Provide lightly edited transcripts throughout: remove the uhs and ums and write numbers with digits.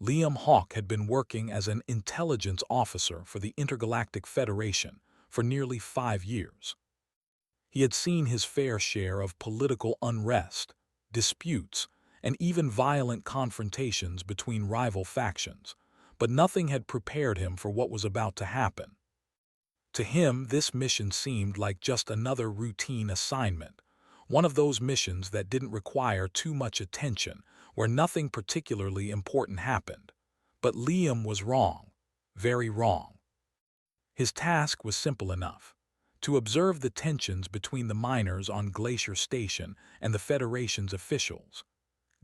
Liam Hawke had been working as an intelligence officer for the Intergalactic Federation for nearly 5 years. He had seen his fair share of political unrest, disputes, and even violent confrontations between rival factions, but nothing had prepared him for what was about to happen. To him, this mission seemed like just another routine assignment, one of those missions that didn't require too much attention, where nothing particularly important happened. But Liam was wrong, very wrong. His task was simple enough: to observe the tensions between the miners on Glacier Station and the Federation's officials.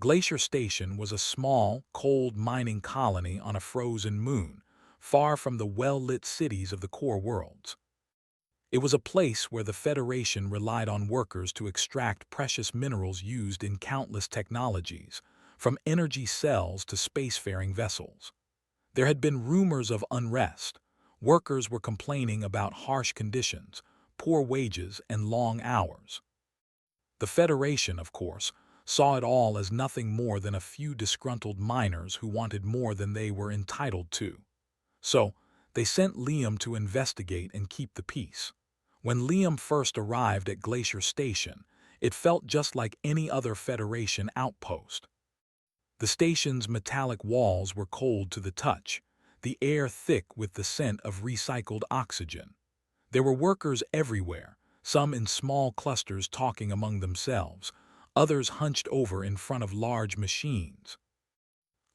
Glacier Station was a small, cold mining colony on a frozen moon, far from the well-lit cities of the core worlds. It was a place where the Federation relied on workers to extract precious minerals used in countless technologies, from energy cells to spacefaring vessels. There had been rumors of unrest. Workers were complaining about harsh conditions, poor wages, and long hours. The Federation, of course, saw it all as nothing more than a few disgruntled miners who wanted more than they were entitled to. So, they sent Liam to investigate and keep the peace. When Liam first arrived at Glacier Station, it felt just like any other Federation outpost. The station's metallic walls were cold to the touch, the air thick with the scent of recycled oxygen. There were workers everywhere, some in small clusters talking among themselves, others hunched over in front of large machines.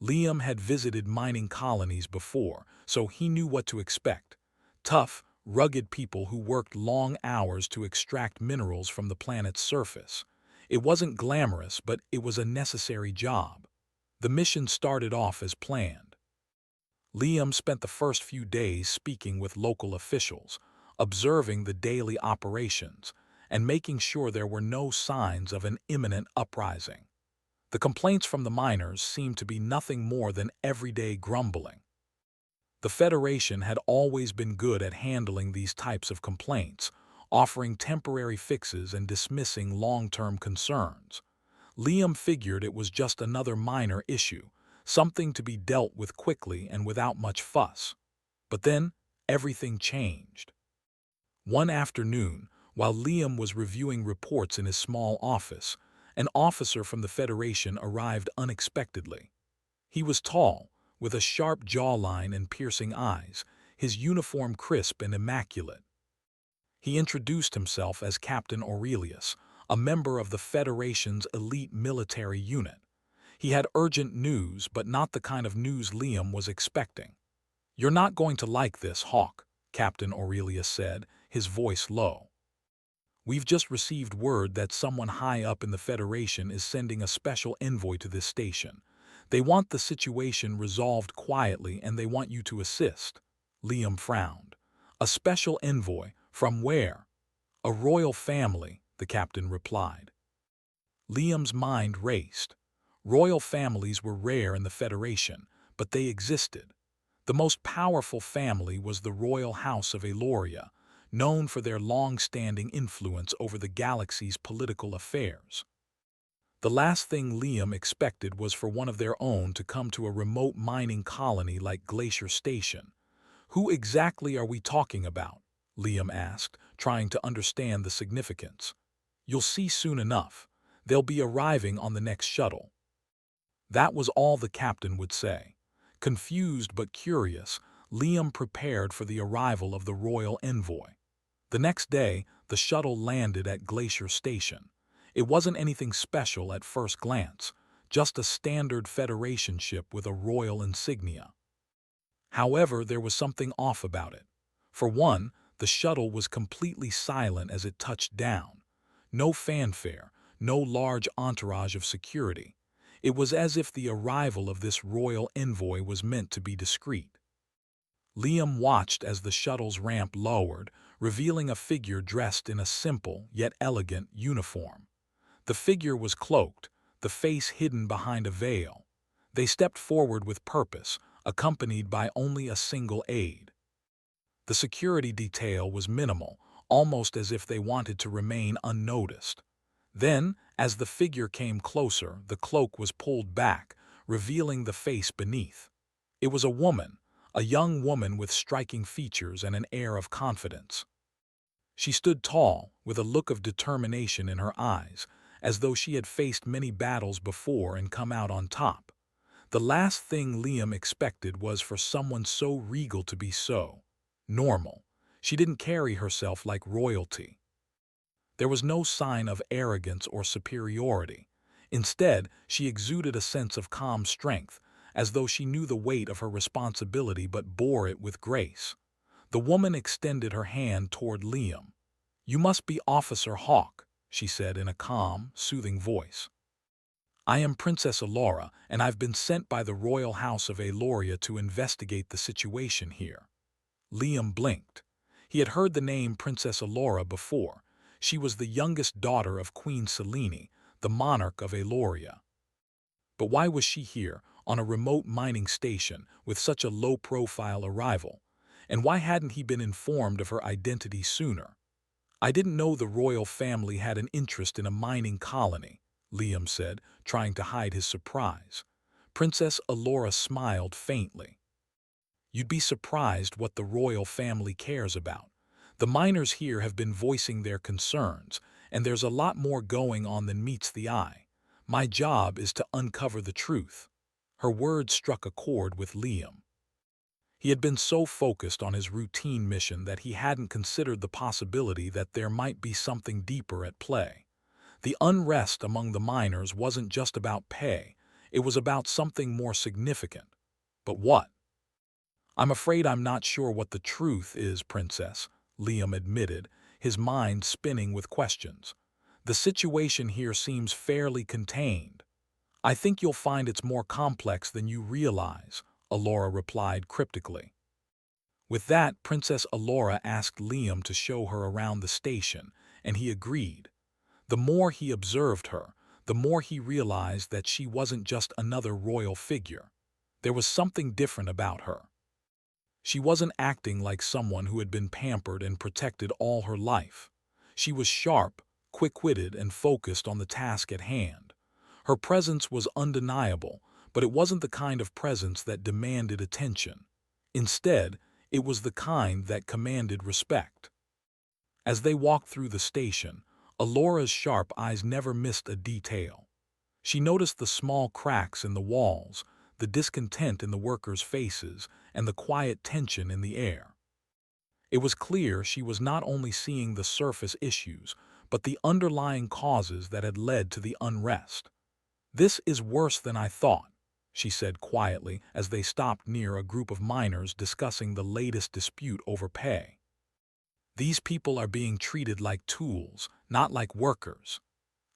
Liam had visited mining colonies before, so he knew what to expect: tough, rugged people who worked long hours to extract minerals from the planet's surface. It wasn't glamorous, but it was a necessary job. The mission started off as planned. Liam spent the first few days speaking with local officials, observing the daily operations, and making sure there were no signs of an imminent uprising. The complaints from the miners seemed to be nothing more than everyday grumbling. The Federation had always been good at handling these types of complaints, offering temporary fixes and dismissing long-term concerns. Liam figured it was just another minor issue, something to be dealt with quickly and without much fuss. But then, everything changed. One afternoon, while Liam was reviewing reports in his small office, an officer from the Federation arrived unexpectedly. He was tall, with a sharp jawline and piercing eyes, his uniform crisp and immaculate. He introduced himself as Captain Aurelius, a member of the Federation's elite military unit. He had urgent news, but not the kind of news Liam was expecting. "You're not going to like this, Hawke," Captain Aurelius said, his voice low. "We've just received word that someone high up in the Federation is sending a special envoy to this station. They want the situation resolved quietly and they want you to assist." Liam frowned. "A special envoy? From where?" "A royal family," the captain replied. Liam's mind raced. Royal families were rare in the Federation, but they existed. The most powerful family was the Royal House of Eloria, known for their long-standing influence over the galaxy's political affairs. The last thing Liam expected was for one of their own to come to a remote mining colony like Glacier Station. "Who exactly are we talking about?" Liam asked, trying to understand the significance. "You'll see soon enough. They'll be arriving on the next shuttle." That was all the captain would say. Confused but curious, Liam prepared for the arrival of the royal envoy. The next day, the shuttle landed at Glacier Station. It wasn't anything special at first glance, just a standard Federation ship with a royal insignia. However, there was something off about it. For one, the shuttle was completely silent as it touched down. No fanfare, no large entourage of security. It was as if the arrival of this royal envoy was meant to be discreet. Liam watched as the shuttle's ramp lowered, revealing a figure dressed in a simple yet elegant uniform. The figure was cloaked, the face hidden behind a veil. They stepped forward with purpose, accompanied by only a single aide. The security detail was minimal, almost as if they wanted to remain unnoticed. Then, as the figure came closer, the cloak was pulled back, revealing the face beneath. It was a young woman with striking features and an air of confidence. She stood tall, with a look of determination in her eyes, as though she had faced many battles before and come out on top. The last thing Liam expected was for someone so regal to be so normal. She didn't carry herself like royalty. There was no sign of arrogance or superiority. Instead, she exuded a sense of calm strength, as though she knew the weight of her responsibility but bore it with grace. The woman extended her hand toward Liam. "You must be Officer Hawk," she said in a calm, soothing voice. "I am Princess Allura, and I've been sent by the royal house of Aloria to investigate the situation here." Liam blinked. He had heard the name Princess Allura before. She was the youngest daughter of Queen Selene, the monarch of Aloria. But why was she here, on a remote mining station, with such a low-profile arrival? And why hadn't he been informed of her identity sooner? "I didn't know the royal family had an interest in a mining colony," Liam said, trying to hide his surprise. Princess Allura smiled faintly. "You'd be surprised what the royal family cares about. The miners here have been voicing their concerns, and there's a lot more going on than meets the eye. My job is to uncover the truth." Her words struck a chord with Liam. He had been so focused on his routine mission that he hadn't considered the possibility that there might be something deeper at play. The unrest among the miners wasn't just about pay, it was about something more significant. But what? "I'm afraid I'm not sure what the truth is, Princess," Liam admitted, his mind spinning with questions. "The situation here seems fairly contained." "I think you'll find it's more complex than you realize," Allura replied cryptically. With that, Princess Allura asked Liam to show her around the station, and he agreed. The more he observed her, the more he realized that she wasn't just another royal figure. There was something different about her. She wasn't acting like someone who had been pampered and protected all her life. She was sharp, quick-witted, and focused on the task at hand. Her presence was undeniable, but it wasn't the kind of presence that demanded attention. Instead, it was the kind that commanded respect. As they walked through the station, Allura's sharp eyes never missed a detail. She noticed the small cracks in the walls, the discontent in the workers' faces, and the quiet tension in the air. It was clear she was not only seeing the surface issues, but the underlying causes that had led to the unrest. "This is worse than I thought," she said quietly as they stopped near a group of miners discussing the latest dispute over pay. "These people are being treated like tools, not like workers."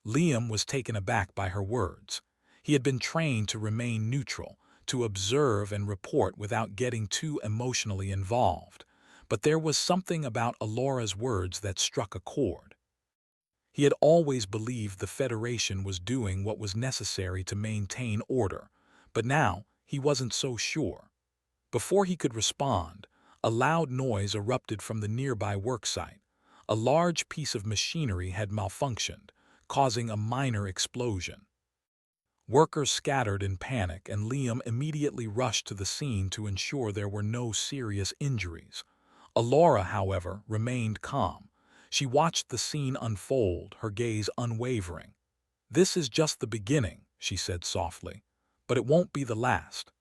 Liam was taken aback by her words. He had been trained to remain neutral, to observe and report without getting too emotionally involved. But there was something about Allura's words that struck a chord. He had always believed the Federation was doing what was necessary to maintain order, but now he wasn't so sure. Before he could respond, a loud noise erupted from the nearby worksite. A large piece of machinery had malfunctioned, causing a minor explosion. Workers scattered in panic, and Liam immediately rushed to the scene to ensure there were no serious injuries. Allura, however, remained calm. She watched the scene unfold, her gaze unwavering. "This is just the beginning," she said softly, "but it won't be the last.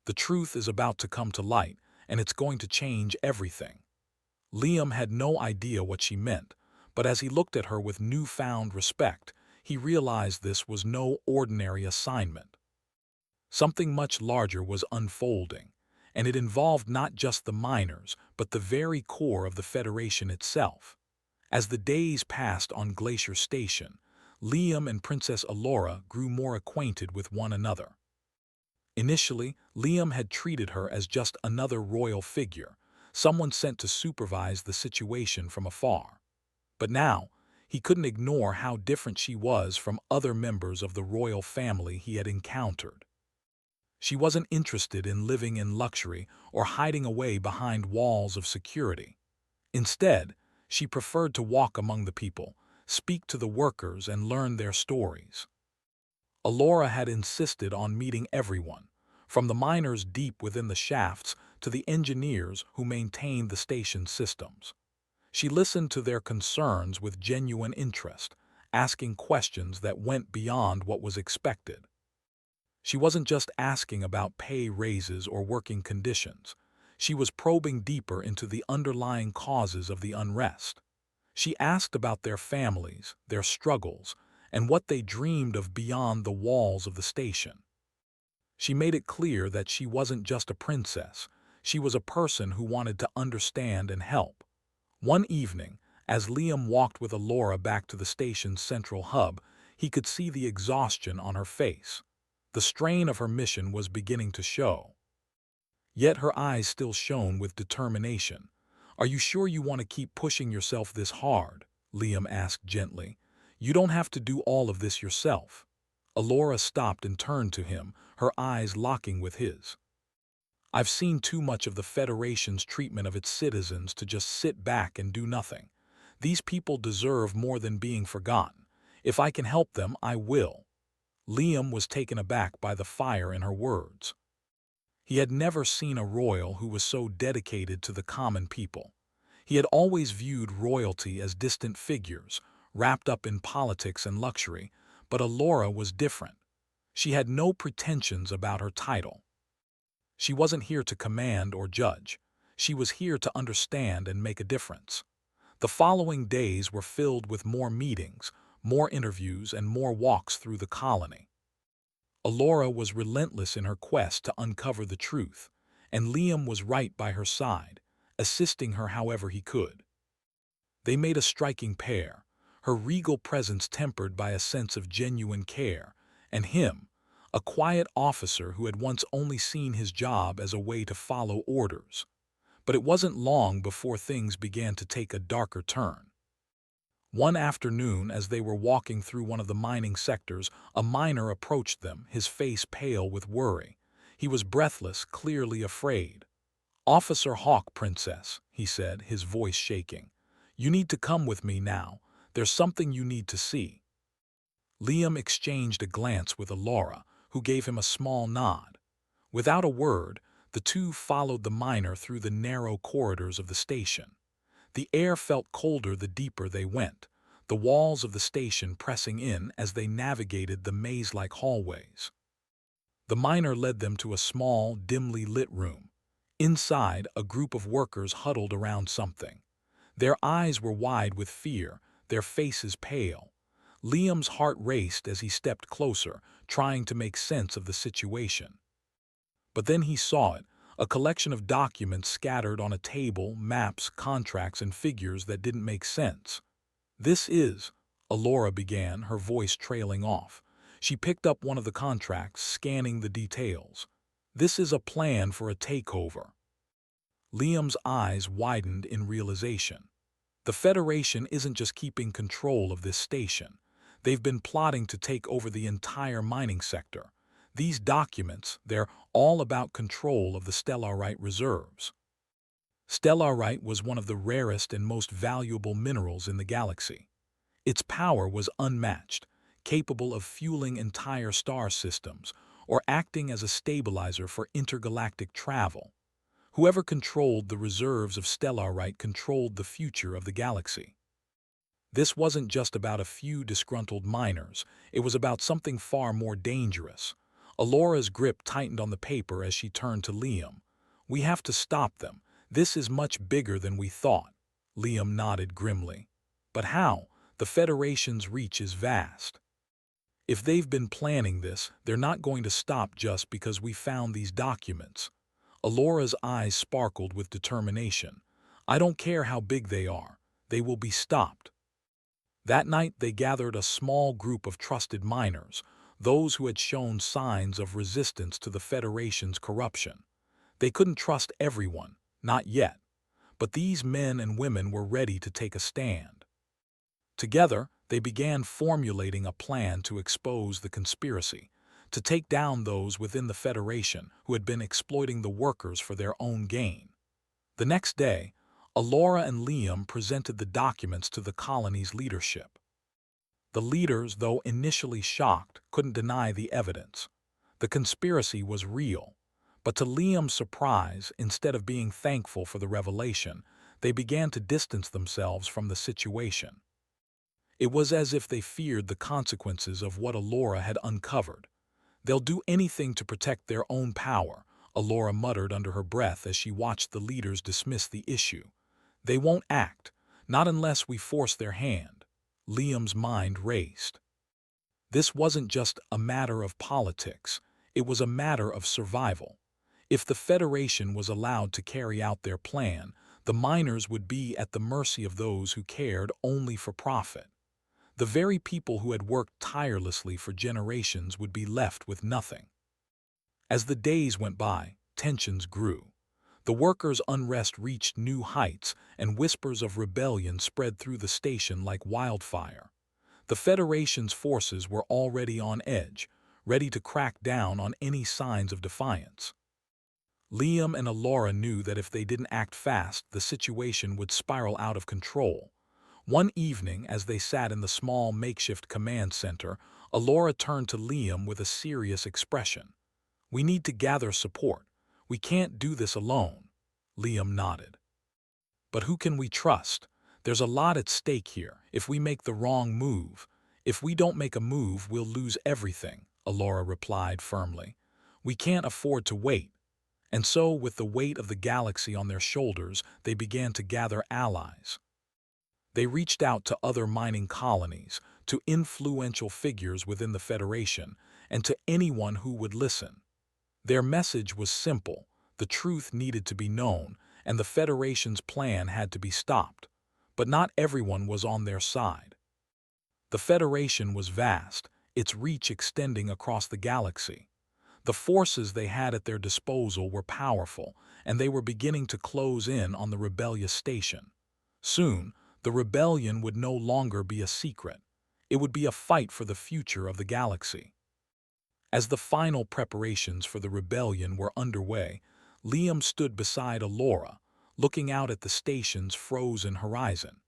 The truth is about to come to light, and it's going to change everything." Liam had no idea what she meant, but as he looked at her with newfound respect, he realized this was no ordinary assignment. Something much larger was unfolding, and it involved not just the miners, but the very core of the Federation itself. As the days passed on Glacier Station, Liam and Princess Allura grew more acquainted with one another. Initially, Liam had treated her as just another royal figure, someone sent to supervise the situation from afar. But now, he couldn't ignore how different she was from other members of the royal family he had encountered. She wasn't interested in living in luxury or hiding away behind walls of security. Instead, she preferred to walk among the people, speak to the workers, and learn their stories. Allura had insisted on meeting everyone, from the miners deep within the shafts to the engineers who maintained the station's systems. She listened to their concerns with genuine interest, asking questions that went beyond what was expected. She wasn't just asking about pay raises or working conditions. She was probing deeper into the underlying causes of the unrest. She asked about their families, their struggles, and what they dreamed of beyond the walls of the station. She made it clear that she wasn't just a princess. She was a person who wanted to understand and help. One evening, as Liam walked with Alora back to the station's central hub, he could see the exhaustion on her face. The strain of her mission was beginning to show. Yet her eyes still shone with determination. "Are you sure you want to keep pushing yourself this hard?" Liam asked gently. "You don't have to do all of this yourself." Alora stopped and turned to him, her eyes locking with his. "I've seen too much of the Federation's treatment of its citizens to just sit back and do nothing. These people deserve more than being forgotten. If I can help them, I will." Liam was taken aback by the fire in her words. He had never seen a royal who was so dedicated to the common people. He had always viewed royalty as distant figures, wrapped up in politics and luxury, but Alora was different. She had no pretensions about her title. She wasn't here to command or judge. She was here to understand and make a difference. The following days were filled with more meetings, more interviews, and more walks through the colony. Alora was relentless in her quest to uncover the truth, and Liam was right by her side, assisting her however he could. They made a striking pair, her regal presence tempered by a sense of genuine care, and him, a quiet officer who had once only seen his job as a way to follow orders. But it wasn't long before things began to take a darker turn. One afternoon, as they were walking through one of the mining sectors, a miner approached them, his face pale with worry. He was breathless, clearly afraid. "Officer Hawk, Princess," he said, his voice shaking. "You need to come with me now. There's something you need to see." Liam exchanged a glance with Alora, who gave him a small nod. Without a word, the two followed the miner through the narrow corridors of the station. The air felt colder the deeper they went, the walls of the station pressing in as they navigated the maze-like hallways. The miner led them to a small, dimly lit room. Inside, a group of workers huddled around something. Their eyes were wide with fear, their faces pale. Liam's heart raced as he stepped closer, trying to make sense of the situation. But then he saw it, a collection of documents scattered on a table, maps, contracts, and figures that didn't make sense. "This is," Alora began, her voice trailing off. She picked up one of the contracts, scanning the details. "This is a plan for a takeover." Liam's eyes widened in realization. The Federation isn't just keeping control of this station. They've been plotting to take over the entire mining sector. These documents, they're all about control of the stellarite reserves. Stellarite was one of the rarest and most valuable minerals in the galaxy. Its power was unmatched, capable of fueling entire star systems or acting as a stabilizer for intergalactic travel. Whoever controlled the reserves of stellarite controlled the future of the galaxy. This wasn't just about a few disgruntled miners, it was about something far more dangerous. Alora's grip tightened on the paper as she turned to Liam. "We have to stop them. This is much bigger than we thought." Liam nodded grimly. "But how? The Federation's reach is vast. If they've been planning this, they're not going to stop just because we found these documents." Alora's eyes sparkled with determination. "I don't care how big they are. They will be stopped." That night they gathered a small group of trusted miners, those who had shown signs of resistance to the Federation's corruption. They couldn't trust everyone, not yet, but these men and women were ready to take a stand. Together, they began formulating a plan to expose the conspiracy, to take down those within the Federation who had been exploiting the workers for their own gain. The next day, Alora and Liam presented the documents to the colony's leadership. The leaders, though initially shocked, couldn't deny the evidence. The conspiracy was real. But to Liam's surprise, instead of being thankful for the revelation, they began to distance themselves from the situation. It was as if they feared the consequences of what Allura had uncovered. "They'll do anything to protect their own power," Allura muttered under her breath as she watched the leaders dismiss the issue. "They won't act, not unless we force their hand." Liam's mind raced. This wasn't just a matter of politics, it was a matter of survival. If the Federation was allowed to carry out their plan, the miners would be at the mercy of those who cared only for profit. The very people who had worked tirelessly for generations would be left with nothing. As the days went by, tensions grew. The workers' unrest reached new heights, and whispers of rebellion spread through the station like wildfire. The Federation's forces were already on edge, ready to crack down on any signs of defiance. Liam and Allura knew that if they didn't act fast, the situation would spiral out of control. One evening, as they sat in the small makeshift command center, Allura turned to Liam with a serious expression. "We need to gather support. We can't do this alone." Liam nodded. "But who can we trust? There's a lot at stake here. If we make the wrong move, if we don't make a move, we'll lose everything," Allura replied firmly. "We can't afford to wait." And so, with the weight of the galaxy on their shoulders, they began to gather allies. They reached out to other mining colonies, to influential figures within the Federation, and to anyone who would listen. Their message was simple: the truth needed to be known, and the Federation's plan had to be stopped. But not everyone was on their side. The Federation was vast, its reach extending across the galaxy. The forces they had at their disposal were powerful, and they were beginning to close in on the rebellious station. Soon, the rebellion would no longer be a secret. It would be a fight for the future of the galaxy. As the final preparations for the rebellion were underway, Liam stood beside Allura, looking out at the station's frozen horizon.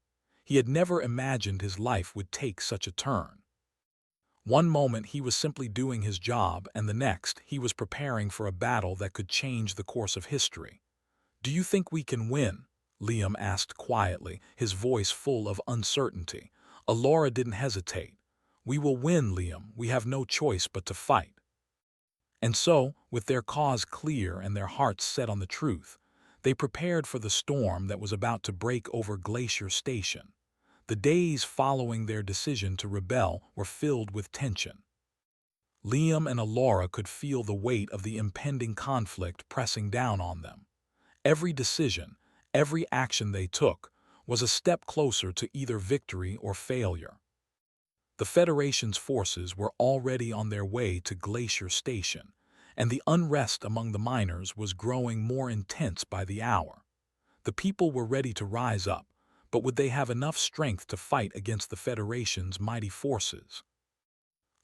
He had never imagined his life would take such a turn. One moment he was simply doing his job, and the next he was preparing for a battle that could change the course of history. "Do you think we can win?" Liam asked quietly, his voice full of uncertainty. Allura didn't hesitate. "We will win, Liam. We have no choice but to fight." And so, with their cause clear and their hearts set on the truth, they prepared for the storm that was about to break over Glacier Station. The days following their decision to rebel were filled with tension. Liam and Allura could feel the weight of the impending conflict pressing down on them. Every decision, every action they took, was a step closer to either victory or failure. The Federation's forces were already on their way to Glacier Station, and the unrest among the miners was growing more intense by the hour. The people were ready to rise up, but would they have enough strength to fight against the Federation's mighty forces?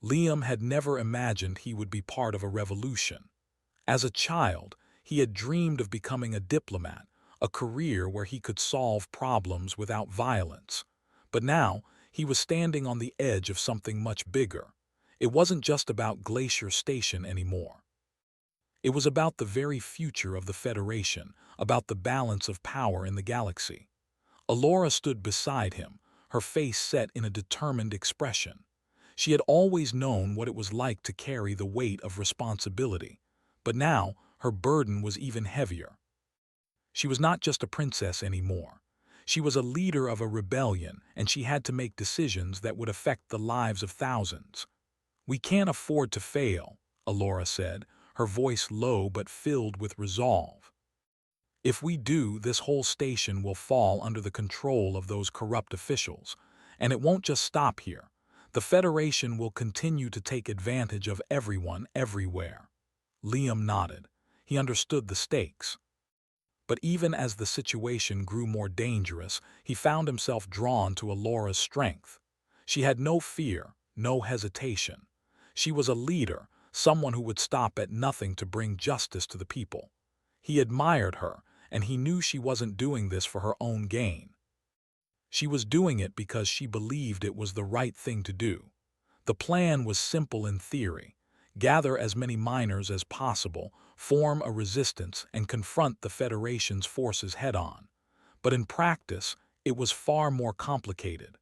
Liam had never imagined he would be part of a revolution. As a child, he had dreamed of becoming a diplomat, a career where he could solve problems without violence. But now, he was standing on the edge of something much bigger. It wasn't just about Glacier Station anymore. It was about the very future of the Federation, about the balance of power in the galaxy. Allura stood beside him, her face set in a determined expression. She had always known what it was like to carry the weight of responsibility, but now her burden was even heavier. She was not just a princess anymore. She was a leader of a rebellion, and she had to make decisions that would affect the lives of thousands. "We can't afford to fail," Allura said, her voice low but filled with resolve. "If we do, this whole station will fall under the control of those corrupt officials, and it won't just stop here. The Federation will continue to take advantage of everyone, everywhere." Liam nodded. He understood the stakes. But even as the situation grew more dangerous, he found himself drawn to Allura's strength. She had no fear, no hesitation. She was a leader, someone who would stop at nothing to bring justice to the people. He admired her, and he knew she wasn't doing this for her own gain. She was doing it because she believed it was the right thing to do. The plan was simple in theory: gather as many miners as possible, form a resistance, and confront the Federation's forces head-on. But in practice, it was far more complicated.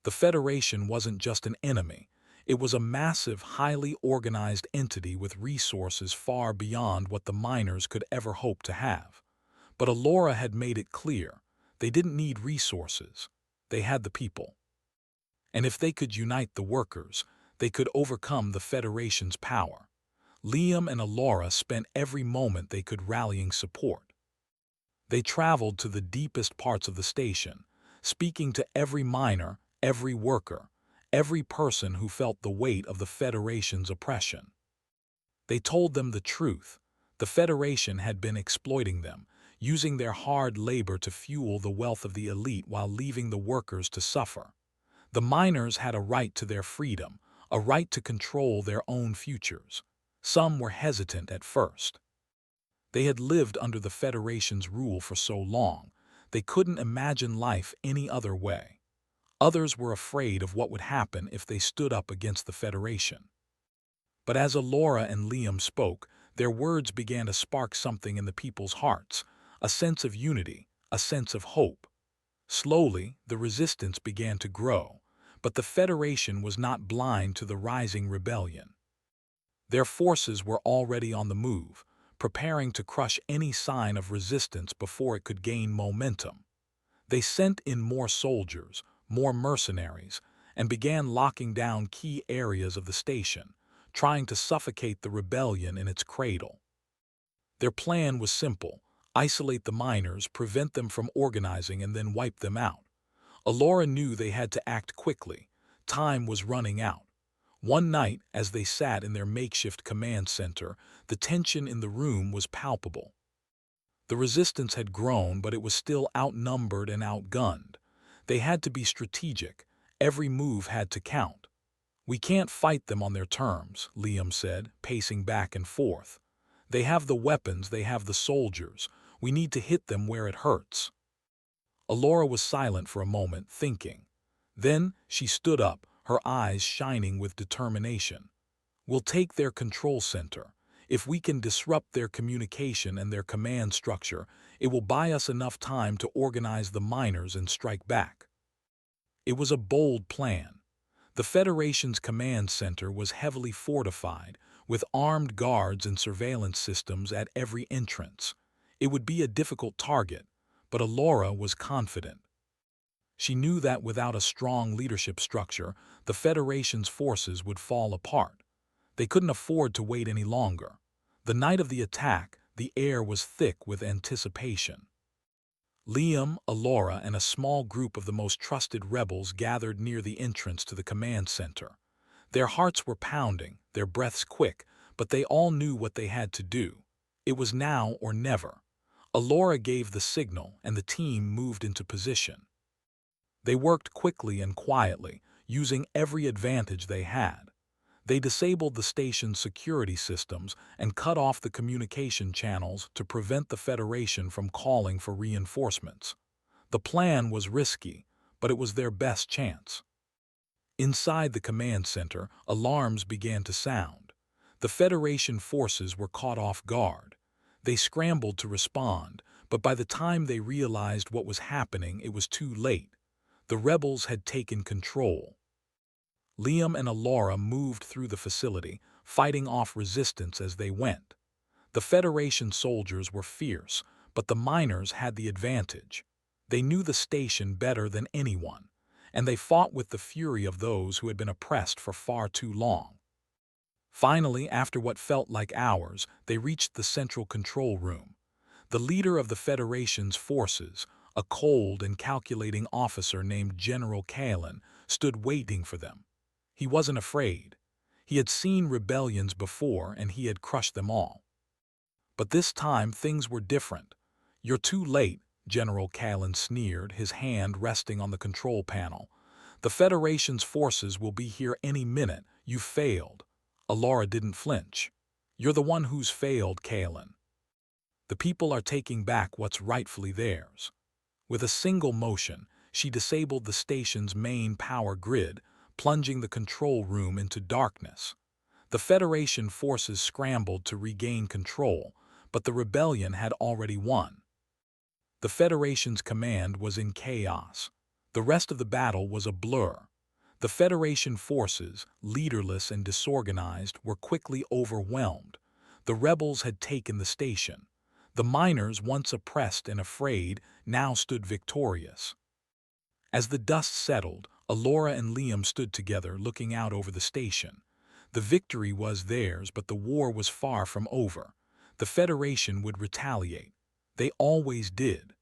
The Federation wasn't just an enemy. It was a massive, highly organized entity with resources far beyond what the miners could ever hope to have. But Alora had made it clear, they didn't need resources. They had the people. And if they could unite the workers, they could overcome the Federation's power. Liam and Alora spent every moment they could rallying support. They traveled to the deepest parts of the station, speaking to every miner, every worker, every person who felt the weight of the Federation's oppression. They told them the truth. The Federation had been exploiting them, using their hard labor to fuel the wealth of the elite while leaving the workers to suffer. The miners had a right to their freedom, a right to control their own futures. Some were hesitant at first. They had lived under the Federation's rule for so long, they couldn't imagine life any other way. Others were afraid of what would happen if they stood up against the Federation. But as Alora and Liam spoke, their words began to spark something in the people's hearts, a sense of unity, a sense of hope. Slowly, the resistance began to grow, but the Federation was not blind to the rising rebellion. Their forces were already on the move, preparing to crush any sign of resistance before it could gain momentum. They sent in more soldiers, more mercenaries, and began locking down key areas of the station, trying to suffocate the rebellion in its cradle. Their plan was simple: isolate the miners, prevent them from organizing, and then wipe them out. Alora knew they had to act quickly. Time was running out. One night, as they sat in their makeshift command center, the tension in the room was palpable. The resistance had grown, but it was still outnumbered and outgunned. They had to be strategic. Every move had to count. "We can't fight them on their terms," Liam said, pacing back and forth. "They have the weapons, they have the soldiers. We need to hit them where it hurts." Alora was silent for a moment, thinking. Then she stood up, her eyes shining with determination. "We'll take their control center. If we can disrupt their communication and their command structure, it will buy us enough time to organize the miners and strike back." It was a bold plan. The Federation's command center was heavily fortified, with armed guards and surveillance systems at every entrance. It would be a difficult target, but Alora was confident. She knew that without a strong leadership structure, the Federation's forces would fall apart. They couldn't afford to wait any longer. The night of the attack, the air was thick with anticipation. Liam, Alora, and a small group of the most trusted rebels gathered near the entrance to the command center. Their hearts were pounding, their breaths quick, but they all knew what they had to do. It was now or never. Alora gave the signal, and the team moved into position. They worked quickly and quietly, using every advantage they had. They disabled the station's security systems and cut off the communication channels to prevent the Federation from calling for reinforcements. The plan was risky, but it was their best chance. Inside the command center, alarms began to sound. The Federation forces were caught off guard. They scrambled to respond, but by the time they realized what was happening, it was too late. The rebels had taken control. Liam and Alora moved through the facility, fighting off resistance as they went. The Federation soldiers were fierce, but the miners had the advantage. They knew the station better than anyone, and they fought with the fury of those who had been oppressed for far too long. Finally, after what felt like hours, they reached the central control room. The leader of the Federation's forces, a cold and calculating officer named General Kalen, stood waiting for them. He wasn't afraid. He had seen rebellions before, and he had crushed them all. But this time things were different. "You're too late," General Kalen sneered, his hand resting on the control panel. "The Federation's forces will be here any minute. You failed." Alora didn't flinch. "You're the one who's failed, Kalen. The people are taking back what's rightfully theirs." With a single motion, she disabled the station's main power grid, plunging the control room into darkness. The Federation forces scrambled to regain control, but the rebellion had already won. The Federation's command was in chaos. The rest of the battle was a blur. The Federation forces, leaderless and disorganized, were quickly overwhelmed. The rebels had taken the station. The miners, once oppressed and afraid, now stood victorious. As the dust settled, Alora and Liam stood together looking out over the station. The victory was theirs, but the war was far from over. The Federation would retaliate. They always did.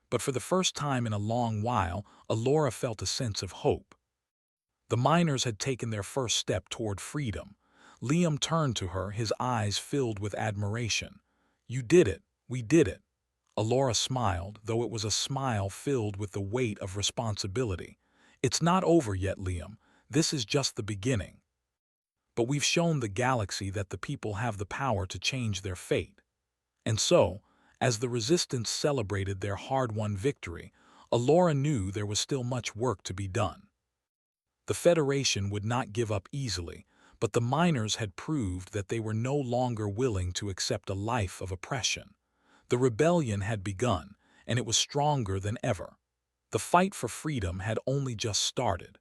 But for the first time in a long while, Alora felt a sense of hope. The miners had taken their first step toward freedom. Liam turned to her, his eyes filled with admiration. "You did it. We did it." Alora smiled, though it was a smile filled with the weight of responsibility. "It's not over yet, Liam. This is just the beginning. But we've shown the galaxy that the people have the power to change their fate." And so, as the Resistance celebrated their hard-won victory, Alora knew there was still much work to be done. The Federation would not give up easily, but the miners had proved that they were no longer willing to accept a life of oppression. The rebellion had begun, and it was stronger than ever. The fight for freedom had only just started.